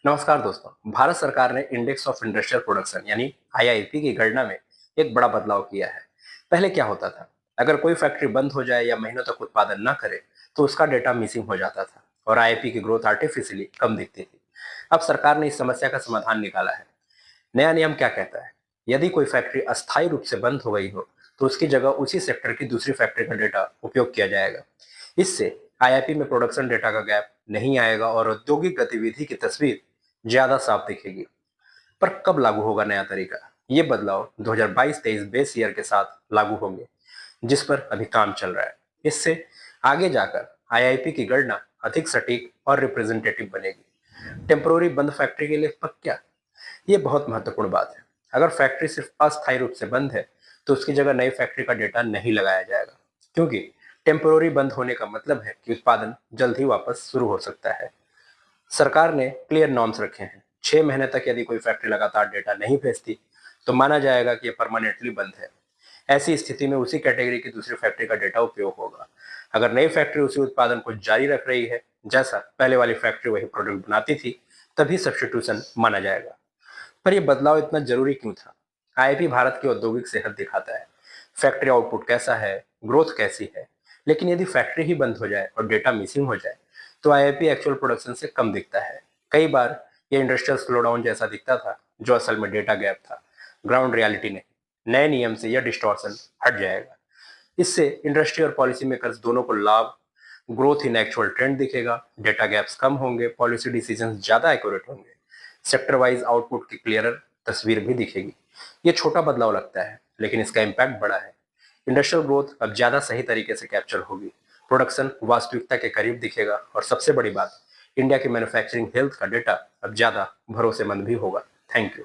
नमस्कार दोस्तों। भारत सरकार ने इंडेक्स ऑफ इंडस्ट्रियल प्रोडक्शन यानी आईआईपी की गणना में एक बड़ा बदलाव किया है। पहले क्या होता था, अगर कोई फैक्ट्री बंद हो जाए या महीनों तक उत्पादन न करे तो उसका डेटा मिसिंग हो जाता था और आईआईपी की ग्रोथ आर्टिफिशियली कम दिखती थी। अब सरकार ने इस समस्या का समाधान निकाला है। नया नियम क्या कहता है, यदि कोई फैक्ट्री अस्थायी रूप से बंद हो गई हो तो उसकी जगह उसी सेक्टर की दूसरी फैक्ट्री का डेटा उपयोग किया जाएगा। इससे आईआईपी में प्रोडक्शन डेटा का गैप नहीं आएगा और औद्योगिक गतिविधि की तस्वीर ज्यादा साफ दिखेगी। पर कब लागू होगा नया तरीका? ये बदलाव 2022-23 बेस ईयर के साथ लागू होंगे, जिस पर अभी काम चल रहा है। इससे आगे जाकर आईआईपी की गणना अधिक सटीक और रिप्रेजेंटेटिव बनेगी। टेम्पोररी बंद फैक्ट्री के लिए पर क्या, ये बहुत महत्वपूर्ण बात है। अगर फैक्ट्री सिर्फ अस्थायी रूप से बंद है तो उसकी जगह नई फैक्ट्री का डेटा नहीं लगाया जाएगा, क्योंकि टेम्पोररी बंद होने का मतलब है कि उत्पादन जल्द ही वापस शुरू हो सकता है। सरकार ने क्लियर नॉर्म्स रखे हैं। 6 महीने तक यदि कोई फैक्ट्री लगातार डेटा नहीं भेजती तो माना जाएगा कि यह परमानेंटली बंद है। ऐसी स्थिति में उसी कैटेगरी की दूसरी फैक्ट्री का डेटा उपयोग होगा। अगर नई फैक्ट्री उसी उत्पादन को जारी रख रही है जैसा पहले वाली फैक्ट्री वही प्रोडक्ट बनाती थी, तभी सब्स्टिट्यूशन माना जाएगा। पर यह बदलाव इतना जरूरी क्यों था? आईआईपी भारत की औद्योगिक सेहत दिखाता है। फैक्ट्री आउटपुट कैसा है, ग्रोथ कैसी है। लेकिन यदि फैक्ट्री ही बंद हो जाए और डेटा मिसिंग हो जाए तो आईआईपी एक्चुअल प्रोडक्शन से कम दिखता है। कई बार यह इंडस्ट्रियल स्लोडाउन जैसा दिखता था, जो असल में डेटा गैप था, ग्राउंड रियलिटी नहीं। नए नियम से यह डिस्टॉर्शन हट जाएगा। इससे इंडस्ट्री और पॉलिसी मेकर्स दोनों को लाभ, ग्रोथ इन एक्चुअल ट्रेंड दिखेगा, डेटा गैप्स कम होंगे, पॉलिसी डिसीजंस ज्यादा एक्यूरेट होंगे, सेक्टर वाइज आउटपुट की क्लियरर तस्वीर भी दिखेगी। ये छोटा बदलाव लगता है, लेकिन इसका इम्पैक्ट बड़ा है। इंडस्ट्रियल ग्रोथ अब ज्यादा सही तरीके से कैप्चर होगी, प्रोडक्शन वास्तविकता के करीब दिखेगा और सबसे बड़ी बात, इंडिया की मैन्युफैक्चरिंग हेल्थ का डेटा अब ज्यादा भरोसेमंद भी होगा। Thank you.